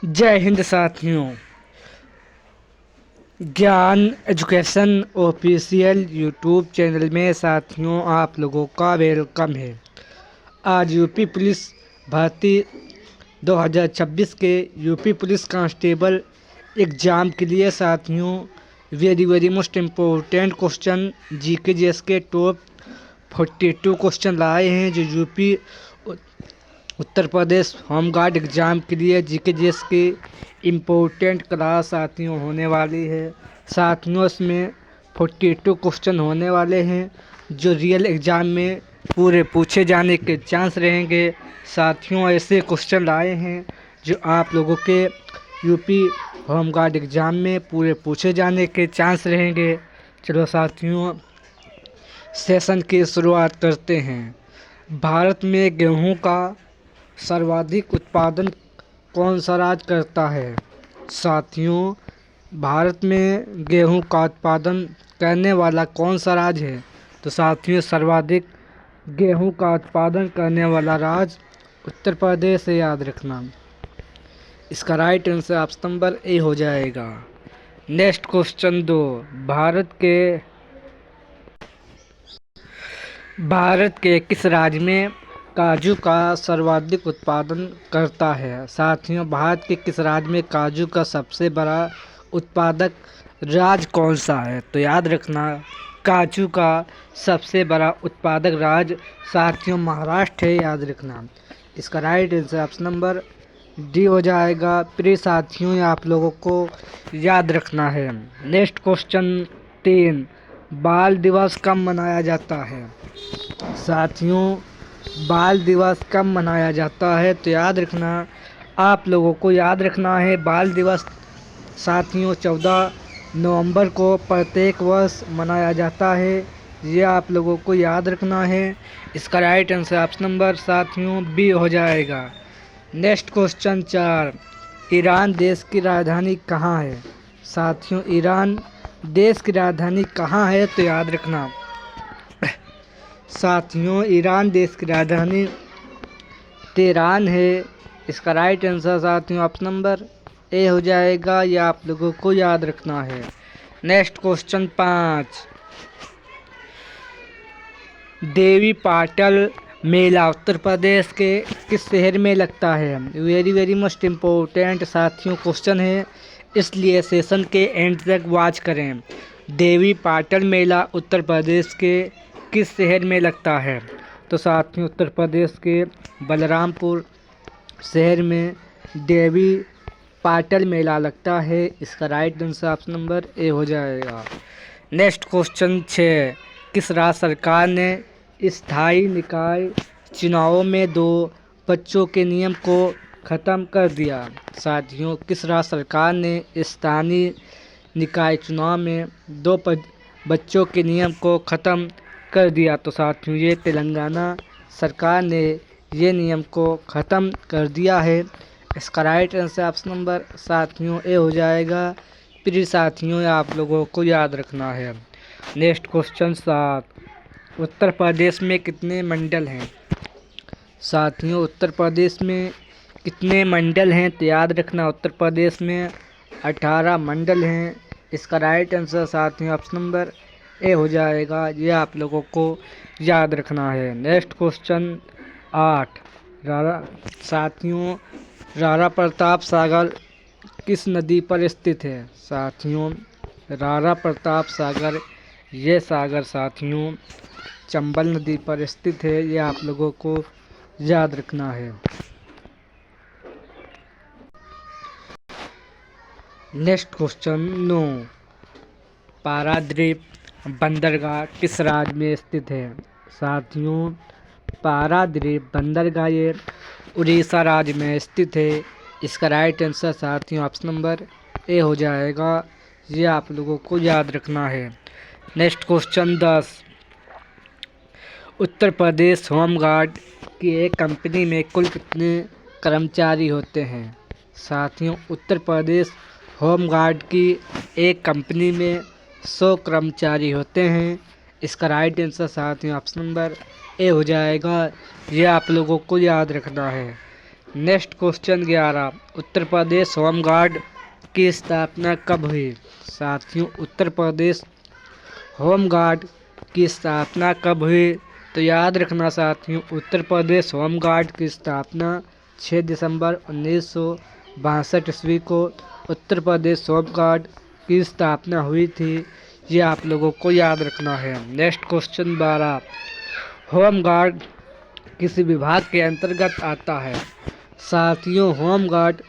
जय हिंद साथियों। ज्ञान एजुकेशन ऑफिशियल यूट्यूब चैनल में साथियों आप लोगों का वेलकम है। आज यूपी पुलिस भर्ती 2026 के यूपी पुलिस कांस्टेबल एग्ज़ाम के लिए साथियों very most important question GK GS के टॉप 42 क्वेश्चन लाए हैं जो UP Uttar Pradesh home guard exam के लिए जीके जीएस की इम्पोर्टेंट क्लास साथियों होने वाली है। साथियों इसमें 42 क्वेश्चन होने वाले हैं जो रियल एग्ज़ाम में पूरे पूछे जाने के चांस रहेंगे। साथियों ऐसे क्वेश्चन लाए हैं जो आप लोगों के यूपी होम गार्ड एग्ज़ाम में पूरे पूछे जाने के चांस रहेंगे। चलो साथियों सेशन की शुरुआत करते हैं। भारत में गेहूं का सर्वाधिक उत्पादन कौन सा राज्य करता है? साथियों भारत में गेहूं का उत्पादन करने वाला कौन सा राज्य है? तो साथियों सर्वाधिक गेहूं का उत्पादन करने वाला राज्य उत्तर प्रदेश है, याद रखना। इसका right answer option number A हो जाएगा। Next question 2। भारत के किस राज्य में काजू का सर्वाधिक उत्पादन करता है? साथियों भारत के किस राज्य में काजू का सबसे बड़ा उत्पादक राज्य कौन सा है? तो याद रखना काजू का सबसे बड़ा उत्पादक राज्य साथियों महाराष्ट्र है, याद रखना। इसका right answer option number D हो जाएगा। प्रिय साथियों आप लोगों को याद रखना है। Next question 3। बाल दिवस कब मनाया जाता है? साथियों बाल दिवस कब मनाया जाता है? तो याद रखना आप लोगों को याद रखना है बाल दिवस साथियों 14 नवंबर को प्रत्येक वर्ष मनाया जाता है। ये आप लोगों को याद रखना है। इसका राइट आंसर ऑप्शन नंबर साथियों बी हो जाएगा। Next question 4। ईरान देश की राजधानी कहाँ है? साथियों ईरान देश की राजधानी कहाँ है? तो याद रखना साथियों ईरान देश की राजधानी तेहरान है। इसका राइट आंसर साथियों ऑप्शन नंबर ए हो जाएगा। यह आप लोगों को याद रखना है। Next question 5। देवी पाटल मेला उत्तर प्रदेश के किस शहर में लगता है? वेरी मोस्ट इम्पोर्टेंट साथियों क्वेश्चन है, इसलिए सेशन के एंड तक वॉच करें। देवी पाटल मेला उत्तर प्रदेश के किस शहर में लगता है? तो साथियों उत्तर प्रदेश के बलरामपुर शहर में देवी पाटल मेला लगता है। इसका right answer option number A हो जाएगा। Next question 6। किस राज्य सरकार ने स्थायी निकाय चुनावों में 2 बच्चों के नियम को ख़त्म कर दिया? साथियों किस राज्य सरकार ने स्थानीय निकाय चुनाव में 2 बच्चों के नियम को ख़त्म कर दिया? तो साथियों ये तेलंगाना सरकार ने ये नियम को ख़त्म कर दिया है। इसका राइट आंसर ऑप्शन नंबर साथियों ए हो जाएगा। प्रिय साथियों आप लोगों को याद रखना है। Next question 7। उत्तर प्रदेश में कितने मंडल हैं? साथियों उत्तर प्रदेश में कितने मंडल हैं? तो याद रखना उत्तर प्रदेश में 18 मंडल हैं। इसका राइट आंसर साथियों ऑप्शन नंबर ए हो जाएगा। ये आप लोगों को याद रखना है। Next question 8। साथियों राणा प्रताप सागर किस नदी पर स्थित है? साथियों राणा प्रताप सागर ये सागर साथियों चंबल नदी पर स्थित है। ये आप लोगों को याद रखना है। Next question 9। पारादीप बंदरगाह किस राज्य में स्थित है? साथियों पारादीप बंदरगाह ये उड़ीसा राज्य में स्थित है। इसका राइट आंसर साथियों ऑप्शन नंबर ए हो जाएगा। ये आप लोगों को याद रखना है। Next question 10। Uttar Pradesh home guard की एक कंपनी में कुल कितने कर्मचारी होते हैं? साथियों उत्तर प्रदेश होम गार्ड की एक कंपनी में 100 कर्मचारी होते हैं। इसका राइट आंसर साथियों ऑप्शन नंबर ए हो जाएगा। ये आप लोगों को याद रखना है। Next question 11, Uttar Pradesh home guard की स्थापना कब हुई? साथियों, उत्तर प्रदेश होमगार्ड की स्थापना कब हुई? तो याद रखना साथियों, उत्तर प्रदेश होमगार्ड की स्थापना 6 दिसंबर 1962 ईस्वी को उत्तर प्रदेश होमगार्ड की स्थापना हुई थी। ये आप लोगों को याद रखना है। नेक्स्ट क्वेश्चन 12, होमगार्ड किस विभाग के अंतर्गत आता है? साथियों, होमगार्ड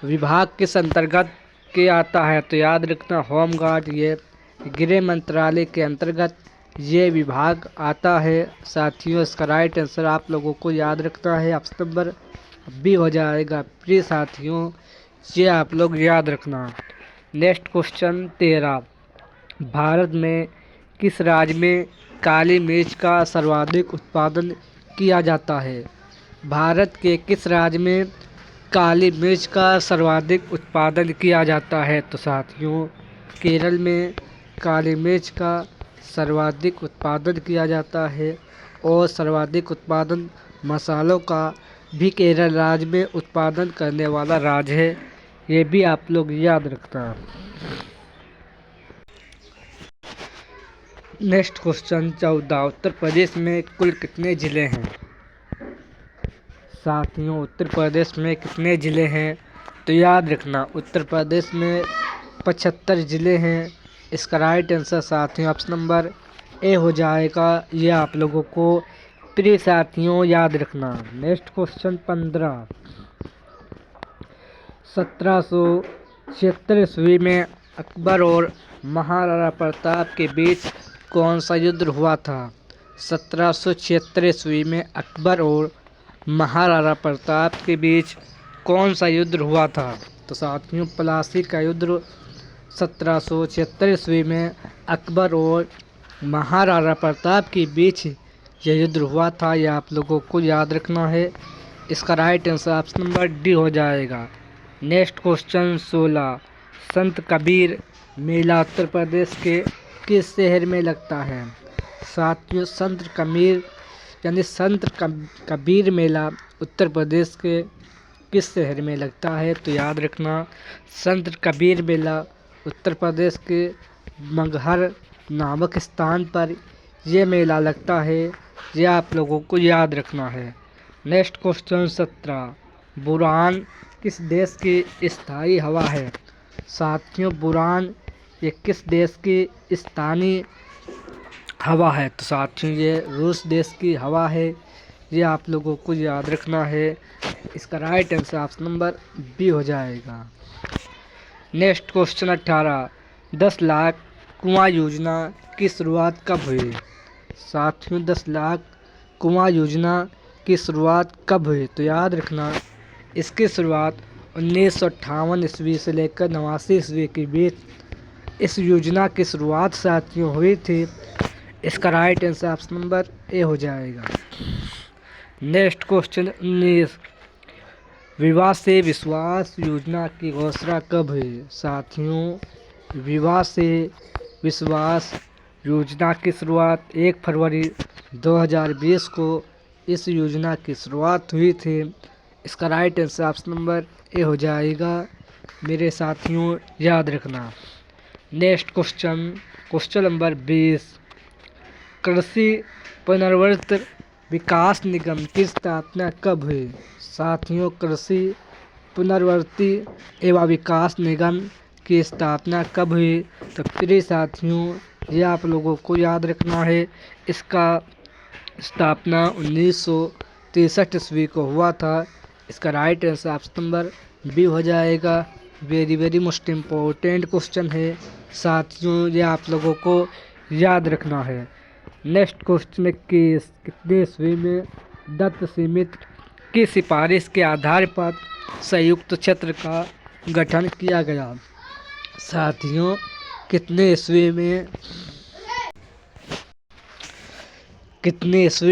विभाग किस अंतर्गत के आता है? तो याद रखना, होमगार्ड ये गृह मंत्रालय के अंतर्गत ये विभाग आता है। साथियों, इसका राइट आंसर आप लोगों को याद रखना है, ऑप्शन नंबर बी हो जाएगा। प्रिय साथियों, ये आप लोग याद रखना। नेक्स्ट क्वेश्चन 13, भारत में किस राज्य में काली मिर्च का सर्वाधिक उत्पादन किया जाता है? भारत के किस राज्य में काली मिर्च का सर्वाधिक उत्पादन किया जाता है? तो साथियों, केरल में काली मिर्च का सर्वाधिक उत्पादन किया जाता है और सर्वाधिक उत्पादन मसालों का भी केरल राज्य में उत्पादन करने वाला राज्य है। ये भी आप लोग याद रखना। नेक्स्ट क्वेश्चन 14, उत्तर प्रदेश में कुल कितने ज़िले हैं? साथियों, उत्तर प्रदेश में कितने ज़िले हैं? तो याद रखना, उत्तर प्रदेश में 75 ज़िले हैं। इसका राइट आंसर साथियों ऑप्शन नंबर ए हो जाएगा। ये आप लोगों को प्रिय साथियों याद रखना। नेक्स्ट क्वेश्चन 15, 1776 ईस्वी में अकबर और महाराणा प्रताप के बीच कौन सा युद्ध हुआ था? 1776 ईस्वी में अकबर और महाराणा प्रताप के बीच कौन सा युद्ध हुआ था? तो साथियों, प्लासी का युद्ध 1776 ईस्वी में अकबर और महाराणा प्रताप के बीच यह युद्ध हुआ था। यह आप लोगों को याद रखना है। इसका right answer option number D हो जाएगा। नेक्स्ट क्वेश्चन 16, संत कबीर मेला उत्तर प्रदेश के किस शहर में लगता है? साथियों, संत कबीर यानी संत कबीर मेला उत्तर प्रदेश के किस शहर में लगता है? तो याद रखना, संत कबीर मेला उत्तर प्रदेश के मगहर नामक स्थान पर यह मेला लगता है। यह आप लोगों को याद रखना है। नेक्स्ट क्वेश्चन 17, बुरान किस देश की स्थायी हवा है? साथियों, बुरान ये किस देश की स्थानीय हवा है? तो साथियों, ये रूस देश की हवा है। ये आप लोगों को याद रखना है। इसका right answer option number B हो जाएगा। नेक्स्ट क्वेश्चन 18, 10 लाख कुआं योजना की शुरुआत कब हुई? साथियों, 10 लाख कुआं योजना की शुरुआत कब हुई? तो याद रखना, इसकी शुरुआत 1958 ईस्वी से लेकर 89 ईस्वी के बीच इस योजना की शुरुआत साथियों हुई थी। इसका right answer option number A हो जाएगा। नेक्स्ट क्वेश्चन 19, विवाह से विश्वास योजना की घोषणा कब हुई? साथियों, विवाह से विश्वास योजना की शुरुआत 1 फरवरी 2020 को इस योजना की शुरुआत हुई थी। इसका right answer option number A हो जाएगा। मेरे साथियों याद रखना। नेक्स्ट क्वेश्चन नंबर 20, कृषि पुनर्वर्तन विकास निगम की स्थापना कब हुई? साथियों, कृषि पुनर्वर्ती एवं विकास निगम की स्थापना कब हुई? तो प्रिय साथियों, ये आप लोगों को याद रखना है। इसका स्थापना 1963 ईस्वी को हुआ था। इसका right answer option number B हो जाएगा। वेरी मोस्ट इम्पोर्टेंट क्वेश्चन है साथियों, ये आप लोगों को याद रखना है। नेक्स्ट क्वेश्चन 21, कितने ईस्वी में दत्त सीमित की सिफारिश के आधार पर संयुक्त क्षेत्र का गठन किया गया? साथियों, कितने ईस्वी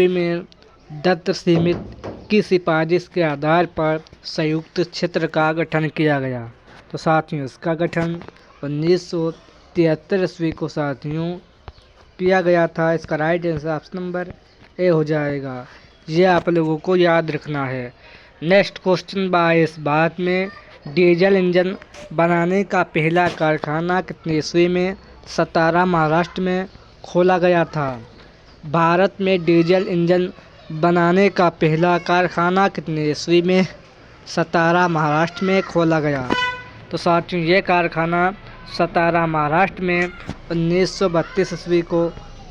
में दत्त सीमित की सिफारिश के आधार पर संयुक्त क्षेत्र का गठन किया गया? तो साथियों, इसका गठन 1973 ईस्वी को साथियों किया गया था। इसका right answer option number A हो जाएगा। ये आप लोगों को याद रखना है। नेक्स्ट क्वेश्चन 22, भारत में डीजल इंजन बनाने का पहला कारखाना कितनी ईस्वी में सतारा महाराष्ट्र में खोला गया था। भारत में डीजल इंजन बनाने का पहला कारखाना कितनी ईस्वी में सतारा महाराष्ट्र में खोला गया। तो साथियों ये कारखाना सतारा महाराष्ट्र में 1932 ईस्वी को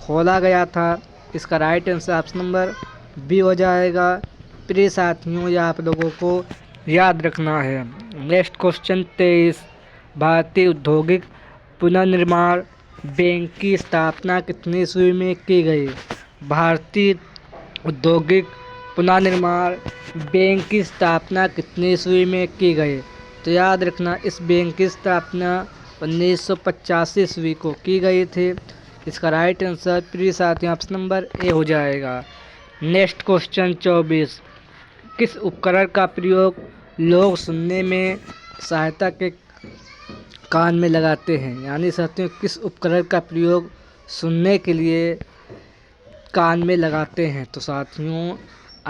खोला गया था। इसका right answer option number B हो जाएगा। प्रिय साथियों ये आप लोगों को याद रखना है। नेक्स्ट क्वेश्चन 23, भारतीय औद्योगिक पुनर्निर्माण बैंक की स्थापना कितनी ईस्वी में की गई। भारतीय औद्योगिक पुनर्निर्माण बैंक की स्थापना कितनी ईस्वी में की गई। तो याद रखना इस बैंक की स्थापना 1985 ईस्वी को की गई थी। इसका राइट आंसर प्रिय साथियों ऑप्शन नंबर ए हो जाएगा। नेक्स्ट क्वेश्चन 24, किस उपकरण का प्रयोग लोग सुनने में सहायता के कान में लगाते हैं। यानी साथियों किस उपकरण का प्रयोग सुनने के लिए कान में लगाते हैं। तो साथियों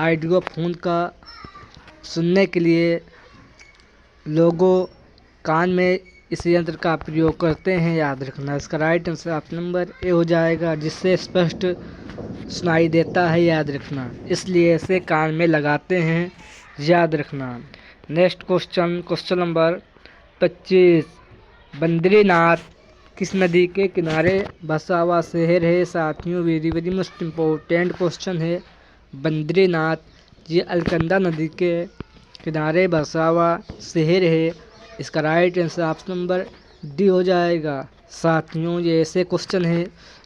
ऑडियो फोन का सुनने के लिए लोगों कान में इस यंत्र का प्रयोग करते हैं, याद रखना। इसका right answer option number A हो जाएगा, जिससे स्पष्ट सुनाई देता है, याद रखना। इसलिए इसे कान में लगाते हैं, याद रखना। नेक्स्ट क्वेश्चन नंबर 25, बद्रीनाथ किस नदी के किनारे बसा हुआ शहर है। साथियों वेरी मोस्ट इम्पोर्टेंट क्वेश्चन है। बद्रीनाथ ये अलकनंदा नदी के किनारे बसा हुआ शहर है। इसका right answer option number D हो जाएगा। साथियों ये ऐसे क्वेश्चन है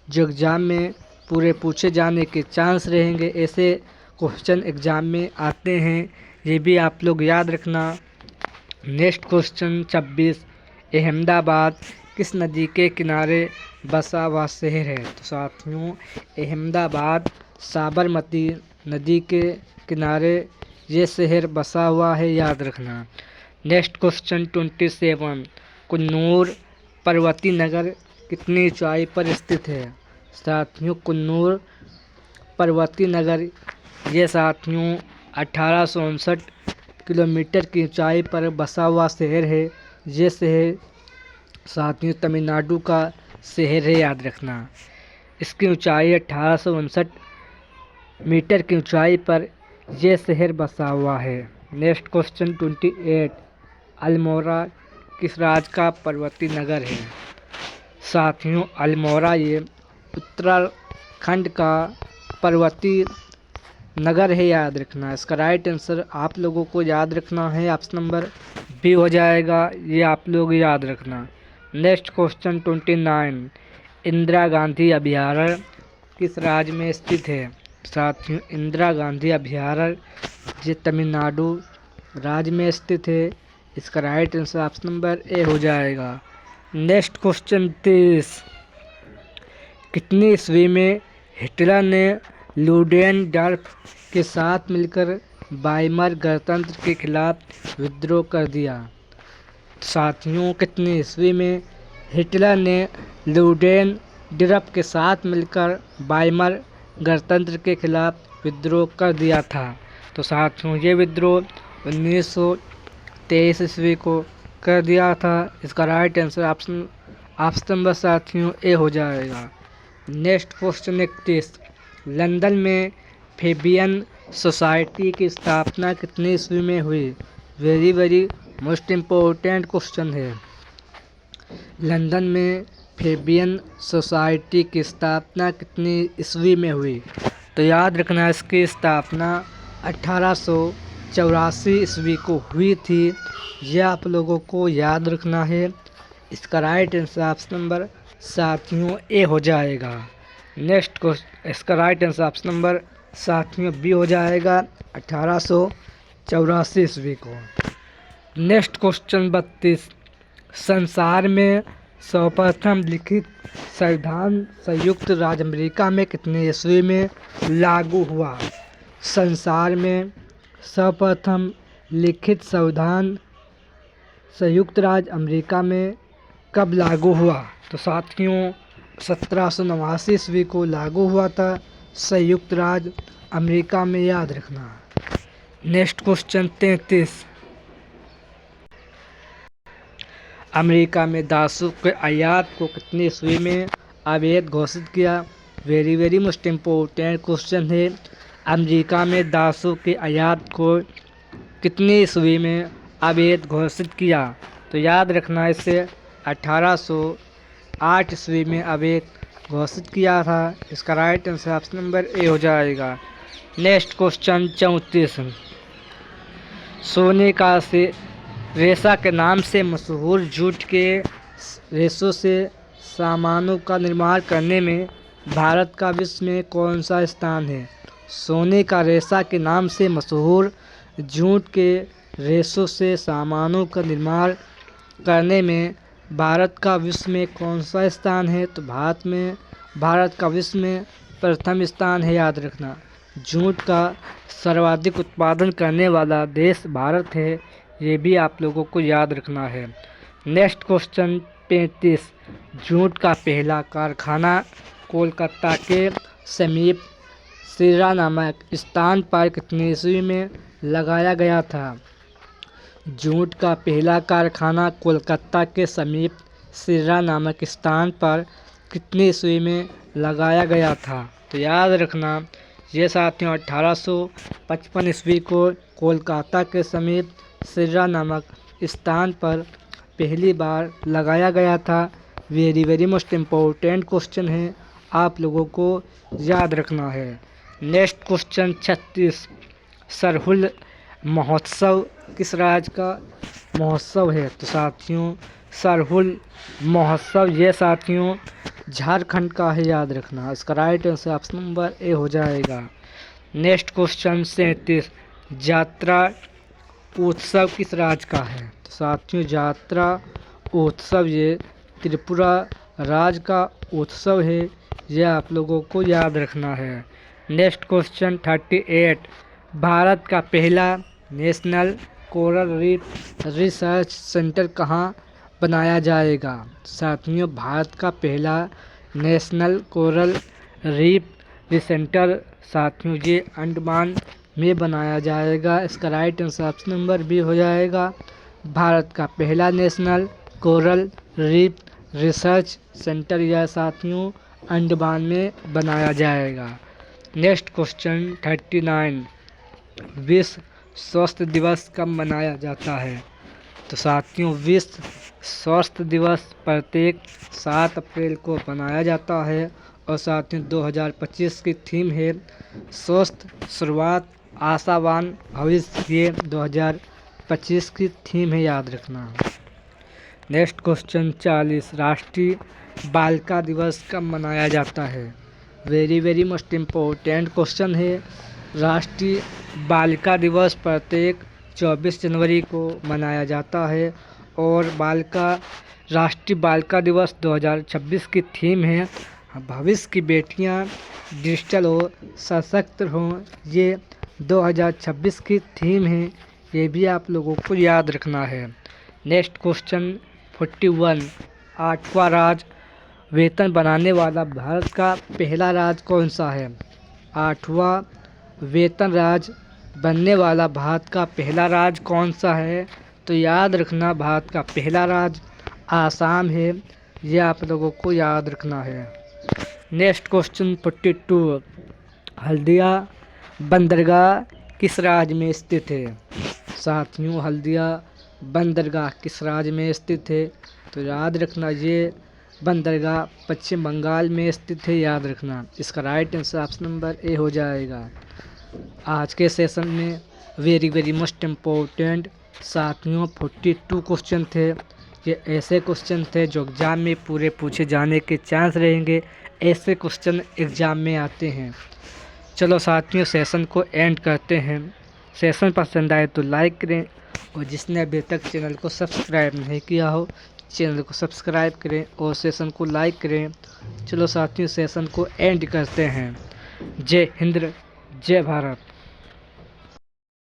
जो एग्ज़ाम में पूरे पूछे जाने के चांस रहेंगे। ऐसे क्वेश्चन एग्ज़ाम में आते हैं, ये भी आप लोग याद रखना। नेक्स्ट क्वेश्चन 26, अहमदाबाद किस नदी के किनारे बसा हुआ शहर है। तो साथियों अहमदाबाद साबरमती नदी के किनारे ये शहर बसा हुआ है, याद रखना। नेक्स्ट क्वेश्चन 27, कन्नूर पर्वतीय नगर कितनी ऊंचाई पर स्थित है। साथियों कन्नूर पर्वतीय नगर ये साथियों 1859 किलोमीटर की ऊंचाई पर बसा हुआ शहर है। ये शहर साथियों तमिलनाडु का शहर है, याद रखना। इसकी ऊंचाई 1859 मीटर की ऊंचाई पर यह शहर बसा हुआ है। नेक्स्ट क्वेश्चन 28, अल्मोड़ा किस राज्य का पर्वतीय नगर है। साथियों अल्मोड़ा ये उत्तराखंड का पर्वतीय नगर है, याद रखना। इसका राइट आंसर आप लोगों को याद रखना है, ऑप्शन नंबर बी हो जाएगा, ये आप लोग याद रखना। नेक्स्ट क्वेश्चन 29, इंदिरा गांधी अभयारण्य किस राज्य में स्थित है। साथियों इंदिरा गांधी अभयारण्य ये तमिलनाडु राज्य में स्थित है। इसका right answer option number A हो जाएगा। नेक्स्ट क्वेश्चन 30, कितनी ईस्वी में हिटलर ने लुडेनडॉर्फ के साथ मिलकर वाइमार गणतंत्र के खिलाफ विद्रोह कर दिया। साथियों कितनी ईस्वी में हिटलर ने लुडेनडॉर्फ के साथ मिलकर वाइमार गणतंत्र के खिलाफ विद्रोह कर दिया था। तो साथियों ये विद्रोह 1923 ईस्वी को कर दिया था। इसका राइट आंसर ऑप्शन नंबर साथियों ए हो जाएगा। नेक्स्ट क्वेश्चन 31, लंदन में फेबियन सोसाइटी की स्थापना कितनी ईस्वी में हुई। वेरी मोस्ट इम्पोर्टेंट क्वेश्चन है। लंदन में फेबियन सोसाइटी की स्थापना कितनी ईस्वी में हुई। तो याद रखना इसकी स्थापना 1884 ईस्वी को हुई थी। यह आप लोगों को याद रखना है। इसका राइट आंसर ऑप्शन नंबर साथियों ए हो जाएगा। नेक्स्ट क्वेश्चन इसका राइट आंसर ऑप्शन नंबर साथियों बी हो जाएगा, 1884 ईस्वी को। नेक्स्ट क्वेश्चन 32, संसार में सर्वप्रथम लिखित संविधान संयुक्त राज्य अमेरिका में कितने ईस्वी में लागू हुआ। संसार में सर्वप्रथम लिखित संविधान संयुक्त राज्य अमेरिका में कब लागू हुआ। तो साथियों 1789 ईस्वी को लागू हुआ था संयुक्त राज्य अमेरिका में, याद रखना। Next question 33। अमेरिका में दासों के आयात को कितनी ईस्वी में अवैध घोषित किया? Very very most important question है। अमेरिका में दासों के आयात को कितनी ईस्वी में अवैध घोषित किया? तो याद रखना इसे 1808 ईस्वी में अवैध घोषित किया था। इसका right answer option number A हो जाएगा। Next question 34। सोने का से रेशा के नाम से मशहूर जूट के रेशों से सामानों का निर्माण करने में भारत का विश्व में कौन सा स्थान है? सोने का रेशा के नाम से मशहूर जूट के रेशों से सामानों का निर्माण करने में भारत का विश्व में कौन सा स्थान है? तो भारत का विश्व में प्रथम स्थान है। याद रखना, जूट का सर्वाधिक उत्पादन करने वाला देश भारत है, ये भी आप लोगों को याद रखना है। Next question 35। जूट का पहला कारखाना कोलकाता के समीप सिर्रा नामक स्थान पर कितनी ईस्वी में लगाया गया था? जूट का पहला कारखाना कोलकाता के समीप सिर्रा नामक स्थान पर कितनी ईस्वी में लगाया गया था? तो याद रखना, ये साथियों 1855 ईस्वी को कोलकाता के समीप सिर्रा नामक स्थान पर पहली बार लगाया गया था। Very very most important question है, आप लोगों को याद रखना है। Next question 36। सरहुल महोत्सव किस राज्य का महोत्सव है? तो साथियों सरहुल महोत्सव ये साथियों झारखंड का है। याद रखना, इसका right answer option number A हो जाएगा। Next question 37। यात्रा उत्सव किस राज्य का है? तो साथियों यात्रा उत्सव ये त्रिपुरा राज्य का उत्सव है, यह आप लोगों को याद रखना है। Next question 38। भारत का पहला national coral reef research centre कहाँ बनाया जाएगा? साथियों भारत का पहला नेशनल कोरल रीफ सेंटर साथियों ये अंडमान में बनाया जाएगा। इसका right answer option number B हो जाएगा। भारत का पहला national coral reef research centre यह साथियों अंडमान में बनाया जाएगा। Next question 39। विश्व स्वास्थ्य दिवस कब मनाया जाता है? तो साथियों विश्व स्वास्थ्य दिवस प्रत्येक 7 अप्रैल को मनाया जाता है और साथियों 2025 की थीम है स्वस्थ शुरुआत आशावान भविष्य। ये 2025 की थीम है, याद रखना। Next question 40। राष्ट्रीय बालिका दिवस कब मनाया जाता है? Very very most important question है। राष्ट्रीय बालिका दिवस प्रत्येक 24 जनवरी को मनाया जाता है और राष्ट्रीय बालिका दिवस 2026 की थीम है भविष्य की बेटियां डिजिटल हो, सशक्त हों। ये 2026 की थीम है, ये भी आप लोगों को याद रखना है। Next question 41। 8वां राज्य वेतन बनाने वाला भारत का पहला राज्य कौन सा है? 8वां वेतन राज्य बनने वाला भारत का पहला राज्य कौन सा है? तो याद रखना, भारत का पहला राज्य आसाम है, यह आप लोगों को याद रखना है। Next question 42। हल्दिया बंदरगाह किस राज्य में स्थित है? साथियों हल्दिया बंदरगाह किस राज्य में स्थित है? तो याद रखना, ये बंदरगाह पश्चिम बंगाल में स्थित है, याद रखना। इसका right answer option number A हो जाएगा। आज के सेशन में वेरी वेरी मोस्ट इम्पोर्टेंट साथियों 42 क्वेश्चन थे। ये ऐसे क्वेश्चन थे जो एग्ज़ाम में पूरे पूछे जाने के चांस रहेंगे, ऐसे क्वेश्चन एग्ज़ाम में आते हैं। चलो साथियों सेशन को एंड करते हैं। सेशन पसंद आए तो लाइक करें और जिसने अभी तक चैनल को सब्सक्राइब नहीं किया हो चैनल को सब्सक्राइब करें और सेशन को लाइक करें। चलो साथियों सेशन को एंड करते हैं। जय हिंद, जय भारत।